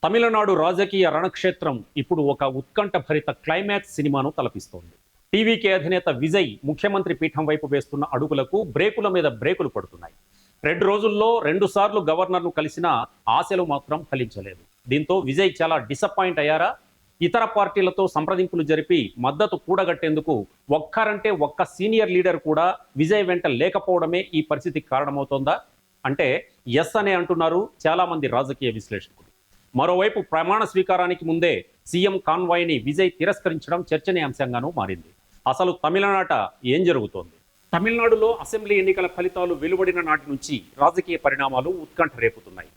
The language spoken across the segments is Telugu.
తమిళనాడు రాజకీయ రణక్షేత్రం ఇప్పుడు ఒక ఉత్కంఠభరిత క్లైమాక్స్ సినిమాను తలపిస్తోంది. టీవీకే అధినేత విజయ్ ముఖ్యమంత్రి పీఠం వైపు వేస్తున్న అడుగులకు బ్రేకుల మీద బ్రేకులు పడుతున్నాయి. 2 రోజుల్లో 2 సార్లు గవర్నర్ను కలిసిన ఆశలు మాత్రం ఫలించలేదు. దీంతో విజయ్ చాలా డిసప్పాయింట్ అయ్యారా? ఇతర పార్టీలతో సంప్రదింపులు జరిపి మద్దతు కూడగట్టేందుకు ఒక్క సీనియర్ లీడర్ కూడా విజయ్ వెంట లేకపోవడమే ఈ పరిస్థితికి కారణమవుతోందా? అంటే ఎస్ అనే అంటున్నారు చాలా మంది రాజకీయ విశ్లేషకులు. మరోవైపు ప్రమాణ స్వీకారానికి ముందే సీఎం కాన్వాయ్ని విజయ్ తిరస్కరించడం చర్చనీయాంశంగానూ మారింది. అసలు తమిళనాట ఏం జరుగుతోంది? తమిళనాడులో అసెంబ్లీ ఎన్నికల ఫలితాలు వెలువడిన నాటి నుంచి రాజకీయ పరిణామాలు ఉత్కంఠ రేపుతున్నాయి.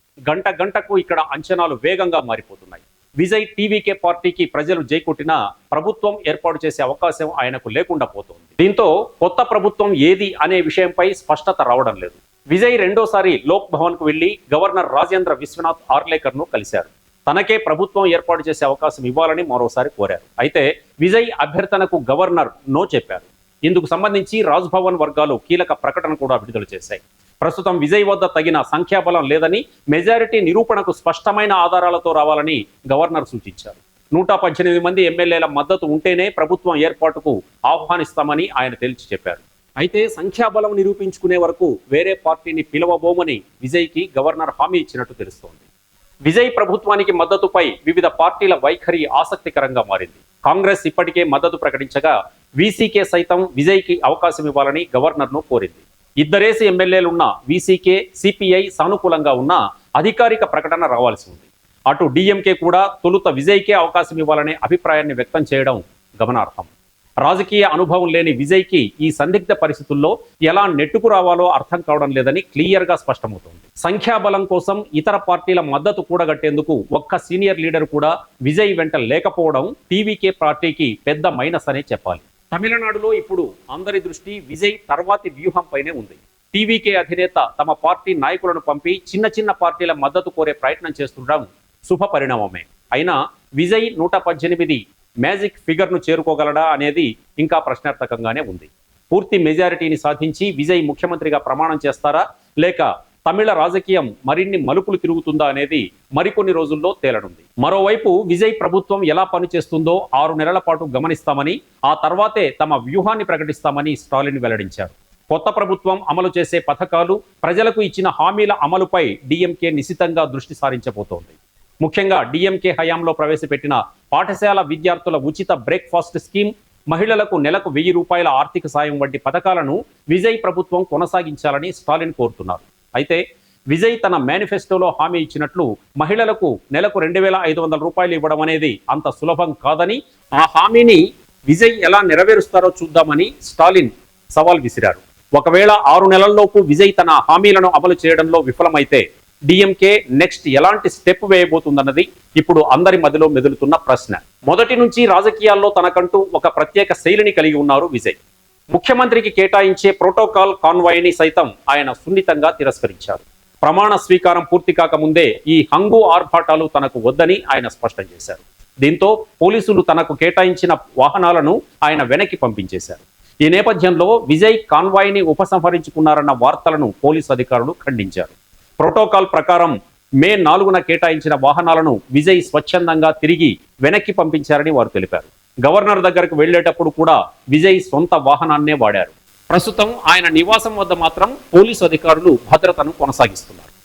గంటకు ఇక్కడ అంచనాలు వేగంగా మారిపోతున్నాయి. విజయ్ టీవీకే పార్టీకి ప్రజలు జైకొట్టినా ప్రభుత్వం ఏర్పాటు చేసే అవకాశం ఆయనకు లేకుండా పోతోంది. దీంతో కొత్త ప్రభుత్వం ఏది అనే విషయంపై స్పష్టత రావడం లేదు. విజయ్ రెండోసారి లోక్ భవన్ కు వెళ్లి గవర్నర్ రాజేంద్ర విశ్వనాథ్ ఆర్లేకర్ ను కలిశారు. తనకే ప్రభుత్వం ఏర్పాటు చేసే అవకాశం ఇవ్వాలని మరోసారి కోరారు. అయితే విజయ్ అభ్యర్థనకు గవర్నర్ నో చెప్పారు. ఇందుకు సంబంధించి రాజ్భవన్ వర్గాలు కీలక ప్రకటన కూడా విడుదల చేశాయి. ప్రస్తుతం విజయ్ వద్ద తగిన సంఖ్యాబలం లేదని, మెజారిటీ నిరూపణకు స్పష్టమైన ఆధారాలతో రావాలని గవర్నర్ సూచించారు. 118 మంది ఎమ్మెల్యేల మద్దతు ఉంటేనే ప్రభుత్వం ఏర్పాటుకు ఆహ్వానిస్తామని ఆయన తేల్చి చెప్పారు. అయితే సంఖ్యాబలం నిరూపించుకునే వరకు వేరే పార్టీని పిలవబోమని విజయ్కి గవర్నర్ హామీ ఇచ్చినట్టు తెలుస్తోంది. విజయ్ ప్రభుత్వానికి మద్దతుపై వివిధ పార్టీల వైఖరి ఆసక్తికరంగా మారింది. కాంగ్రెస్ ఇప్పటికే మద్దతు ప్రకటించగా వీసీకే సైతం విజయ్కి అవకాశం ఇవ్వాలని గవర్నర్ను కోరింది. ఇద్దరేసి ఎమ్మెల్యేలున్న వీసీకే, సిపిఐ సానుకూలంగా ఉన్న అధికారిక ప్రకటన రావాల్సి ఉంది. అటు డిఎంకే కూడా తొలుత విజయ్కే అవకాశం ఇవ్వాలనే అభిప్రాయాన్ని వ్యక్తం చేయడం గమనార్హం. రాజకీయ అనుభవం లేని విజయ్కి ఈ సందిగ్ధ పరిస్థితుల్లో ఎలా నెట్టుకు రావాలో అర్థం కావడం లేదని క్లియర్గా స్పష్టమవుతోంది. సంఖ్యాబలం కోసం ఇతర పార్టీల మద్దతు కూడగట్టేందుకు ఒక్క సీనియర్ లీడర్ కూడా విజయ్ వెంట లేకపోవడం టీవీకే పార్టీకి పెద్ద మైనస్ అనే చెప్పాలి. తమిళనాడులో ఇప్పుడు అందరి దృష్టి విజయ్ తర్వాతి వ్యూహంపైనే ఉంది. టీవీకే అధినేత తమ పార్టీ నాయకులను పంపి చిన్న పార్టీల మద్దతు కోరే ప్రయత్నం చేస్తుండడం శుభ పరిణామమే. అయినా విజయ్ 118 మ్యాజిక్ ఫిగర్ను చేరుకోగలడా అనేది ఇంకా ప్రశ్నార్థకంగానే ఉంది. పూర్తి మెజారిటీని సాధించి విజయ్ ముఖ్యమంత్రిగా ప్రమాణం చేస్తారా, లేక తమిళ రాజకీయం మరిన్ని మలుపులు తిరుగుతుందా అనేది మరికొన్ని రోజుల్లో తేలనుంది. మరోవైపు విజయ్ ప్రభుత్వం ఎలా పనిచేస్తుందో 6 నెలల పాటు గమనిస్తామని, ఆ తర్వాతే తమ వ్యూహాన్ని ప్రకటిస్తామని స్టాలిన్ వెల్లడించారు. కొత్త ప్రభుత్వం అమలు చేసే పథకాలు, ప్రజలకు ఇచ్చిన హామీల అమలుపై డిఎంకే నిశితంగా దృష్టి సారించబోతోంది. ముఖ్యంగా డిఎంకే హయాంలో ప్రవేశపెట్టిన పాఠశాల విద్యార్థుల ఉచిత బ్రేక్ఫాస్ట్ స్కీమ్, మహిళలకు నెలకు 1000 రూపాయల ఆర్థిక సాయం వంటి పథకాలను విజయ్ ప్రభుత్వం కొనసాగించాలని స్టాలిన్ కోరుతున్నారు. అయితే విజయ్ తన మేనిఫెస్టోలో హామీ ఇచ్చినట్లు మహిళలకు నెలకు 2500 రూపాయలు ఇవ్వడం అనేది అంత సులభం కాదని, ఆ హామీని విజయ్ ఎలా నెరవేరుస్తారో చూద్దామని స్టాలిన్ సవాల్ విసిరారు. ఒకవేళ 6 నెలల్లోపు విజయ్ తన హామీలను అమలు చేయడంలో విఫలమైతే డిఎంకే నెక్స్ట్ ఎలాంటి స్టెప్ వేయబోతుందన్నది ఇప్పుడు అందరి మధ్యలో మెదులుతున్న ప్రశ్న. మొదటి నుంచి రాజకీయాల్లో తనకంటూ ఒక ప్రత్యేక శైలిని కలిగి ఉన్నారు విజయ్. ముఖ్యమంత్రికి కేటాయించే ప్రోటోకాల్ కాన్వాయ్ని సైతం ఆయన సున్నితంగా తిరస్కరించారు. ప్రమాణ స్వీకారం పూర్తి కాకముందే ఈ హంగు ఆర్భాటాలు తనకు వద్దని ఆయన స్పష్టం చేశారు. దీంతో పోలీసులు తనకు కేటాయించిన వాహనాలను ఆయన వెనక్కి పంపించేశారు. ఈ నేపథ్యంలో విజయ్ కాన్వాయ్ని ఉపసంహరించుకున్నారన్న వార్తలను పోలీసు అధికారులు ఖండించారు. ప్రోటోకాల్ ప్రకారం మే 4న కేటాయించిన వాహనాలను విజయ్ స్వచ్ఛందంగా తిరిగి వెనక్కి పంపించారని వారు తెలిపారు. గవర్నర్ దగ్గరకు వెళ్లేటప్పుడు కూడా విజయ్ సొంత వాహనాన్నే వాడారు. ప్రస్తుతం ఆయన నివాసం వద్ద మాత్రం పోలీసు అధికారులు భద్రతను కొనసాగిస్తున్నారు.